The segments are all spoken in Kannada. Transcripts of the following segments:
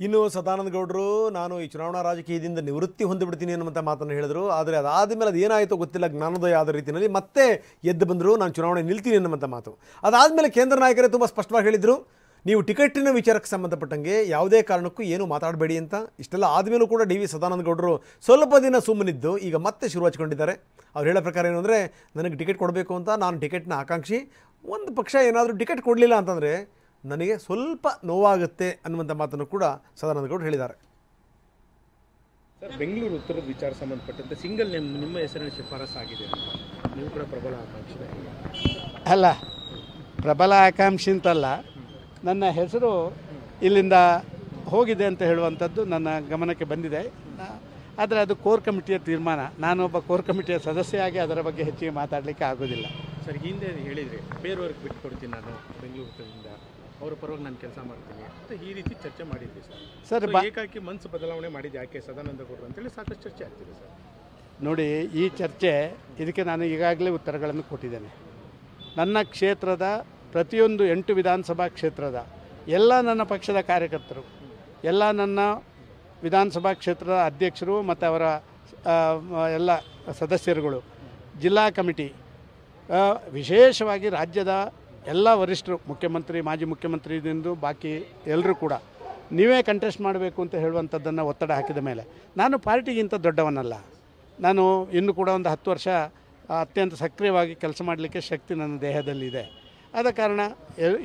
ಇನ್ನು ಸದಾನಂದ ಗೌಡರು ನಾನು ಈ ಚುನಾವಣಾ ರಾಜಕೀಯದಿಂದ ನಿವೃತ್ತಿ ಹೊಂದಿಬಿಡ್ತೀನಿ ಅನ್ನುವಂಥ ಮಾತನ್ನು ಹೇಳಿದರು. ಆದರೆ ಅದಾದಮೇಲೆ ಅದು ಏನಾಯಿತೋ ಗೊತ್ತಿಲ್ಲ, ಜ್ಞಾನೋದಯ ಆದ ರೀತಿಯಲ್ಲಿ ಮತ್ತೆ ಎದ್ದು ಬಂದರು, ನಾನು ಚುನಾವಣೆ ನಿಲ್ತೀನಿ ಅನ್ನುವಂಥ ಮಾತು. ಅದಾದಮೇಲೆ ಕೇಂದ್ರ ನಾಯಕರೇ ತುಂಬ ಸ್ಪಷ್ಟವಾಗಿ ಹೇಳಿದರು, ನೀವು ಟಿಕೆಟಿನ ವಿಚಾರಕ್ಕೆ ಸಂಬಂಧಪಟ್ಟಂಗೆ ಯಾವುದೇ ಕಾರಣಕ್ಕೂ ಏನು ಮಾತಾಡಬೇಡಿ ಅಂತ. ಇಷ್ಟೆಲ್ಲ ಆದಮೇಲೂ ಕೂಡ ಡಿ ವಿ ಸದಾನಂದ ಗೌಡರು ಸ್ವಲ್ಪ ದಿನ ಸುಮ್ಮನಿದ್ದು ಈಗ ಮತ್ತೆ ಶುರು ಹಚ್ಕೊಂಡಿದ್ದಾರೆ. ಅವ್ರು ಹೇಳೋ ಪ್ರಕಾರ ಏನು ಅಂದರೆ, ನನಗೆ ಟಿಕೆಟ್ ಕೊಡಬೇಕು ಅಂತ, ನಾನು ಟಿಕೆಟ್ನ ಆಕಾಂಕ್ಷಿ, ಒಂದು ಪಕ್ಷ ಏನಾದರೂ ಟಿಕೆಟ್ ಕೊಡಲಿಲ್ಲ ಅಂತಂದರೆ ನನಗೆ ಸ್ವಲ್ಪ ನೋವಾಗುತ್ತೆ ಅನ್ನುವಂಥ ಮಾತನ್ನು ಕೂಡ ಸದಾನಂದ ಗೌಡರು ಹೇಳಿದ್ದಾರೆ. ಸರ್, ಬೆಂಗಳೂರು ಉತ್ತರದ ವಿಚಾರ ಸಂಬಂಧಪಟ್ಟಂತೆ ಸಿಂಗಲ್ ನಿಮ್ಮ ಹೆಸರಿನ ಶಿಫಾರಸು ಆಗಿದೆ ಅಂತ, ನೀವು ಕೂಡ ಪ್ರಬಲ ಆಕಾಂಕ್ಷಿ ಅಲ್ಲ? ಪ್ರಬಲ ಆಕಾಂಕ್ಷಿ ಅಂತಲ್ಲ, ನನ್ನ ಹೆಸರು ಇಲ್ಲಿಂದ ಹೋಗಿದೆ ಅಂತ ಹೇಳುವಂಥದ್ದು ನನ್ನ ಗಮನಕ್ಕೆ ಬಂದಿದೆ. ಆದರೆ ಅದು ಕೋರ್ ಕಮಿಟಿಯ ತೀರ್ಮಾನ. ನಾನೊಬ್ಬ ಕೋರ್ ಕಮಿಟಿಯ ಸದಸ್ಯರಾಗಿ ಅದರ ಬಗ್ಗೆ ಹೆಚ್ಚಿಗೆ ಮಾತಾಡಲಿಕ್ಕೆ ಆಗೋದಿಲ್ಲ. ಸರ್, ಹಿಂದೆ ಹೇಳಿದರೆ ಬೇರೆಯವ್ರಿಗೆ ಬಿಟ್ಟು ಕೊಡ್ತೀನಿ, ನಾನು ಬೆಂಗಳೂರು ಉತ್ತರದಿಂದ ಅವರ ಪರವಾಗಿ ನಾನು ಕೆಲಸ ಮಾಡ್ತೀನಿ ಅಂತ ಈ ರೀತಿ ಚರ್ಚೆ ಮಾಡಿದ್ದೆ ಸರ್. ಏಕಾಏಕಿ ಮನಸ್ಸು ಬದಲಾವಣೆ ಮಾಡಿದ್ದು ಯಾಕೆ ಸದಾನಂದ ಗೌಡರು ಅಂತೇಳಿ ಸಾಕಷ್ಟು ಚರ್ಚೆ ಆಗ್ತಿದೆ ಸರ್. ನೋಡಿ, ಈ ಚರ್ಚೆ ಇದಕ್ಕೆ ನಾನು ಈಗಾಗಲೇ ಉತ್ತರಗಳನ್ನು ಕೊಟ್ಟಿದ್ದೇನೆ. ನನ್ನ ಕ್ಷೇತ್ರದ ಪ್ರತಿಯೊಂದು 8 ವಿಧಾನಸಭಾ ಕ್ಷೇತ್ರದ ಎಲ್ಲ ನನ್ನ ಪಕ್ಷದ ಕಾರ್ಯಕರ್ತರು, ಎಲ್ಲ ನನ್ನ ವಿಧಾನಸಭಾ ಕ್ಷೇತ್ರದ ಅಧ್ಯಕ್ಷರು ಮತ್ತು ಅವರ ಎಲ್ಲ ಸದಸ್ಯರುಗಳು, ಜಿಲ್ಲಾ ಕಮಿಟಿ, ವಿಶೇಷವಾಗಿ ರಾಜ್ಯದ ಎಲ್ಲ ವರಿಷ್ಠರು, ಮುಖ್ಯಮಂತ್ರಿ, ಮಾಜಿ ಮುಖ್ಯಮಂತ್ರಿದಿಂದ ಬಾಕಿ ಎಲ್ಲರೂ ಕೂಡ ನೀವೇ ಕಂಟೆಸ್ಟ್ ಮಾಡಬೇಕು ಅಂತ ಹೇಳುವಂಥದ್ದನ್ನು ಒತ್ತಡ ಹಾಕಿದ ಮೇಲೆ, ನಾನು ಪಾರ್ಟಿಗಿಂತ ದೊಡ್ಡವನಲ್ಲ. ನಾನು ಇನ್ನೂ ಕೂಡ ಒಂದು 10 ವರ್ಷ ಅತ್ಯಂತ ಸಕ್ರಿಯವಾಗಿ ಕೆಲಸ ಮಾಡಲಿಕ್ಕೆ ಶಕ್ತಿ ನನ್ನ ದೇಹದಲ್ಲಿದೆ. ಆದ ಕಾರಣ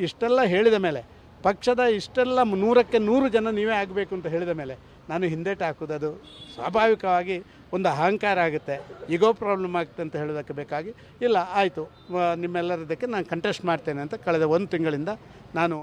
ಇಷ್ಟೆಲ್ಲ ಹೇಳಿದ ಮೇಲೆ, ಪಕ್ಷದ ಇಷ್ಟೆಲ್ಲ 100ಕ್ಕೆ 100 ಜನ ನೀವೇ ಆಗಬೇಕು ಅಂತ ಹೇಳಿದ ಮೇಲೆ ನಾನು ಹಿಂದೇಟು ಹಾಕೋದು ಅದು ಸ್ವಾಭಾವಿಕವಾಗಿ ಒಂದು ಅಹಂಕಾರ ಆಗುತ್ತೆ, ಈಗೋ ಪ್ರಾಬ್ಲಮ್ ಆಗುತ್ತೆ ಅಂತ ಹೇಳೋದಕ್ಕೆ ಬೇಕಾಗಿ ಇಲ್ಲ, ಆಯಿತು ನಿಮ್ಮೆಲ್ಲರದಕ್ಕೆ ನಾನು ಕಂಟೆಸ್ಟ್ ಮಾಡ್ತೇನೆ ಅಂತ ಕಳೆದ 1 ತಿಂಗಳಿಂದ ನಾನು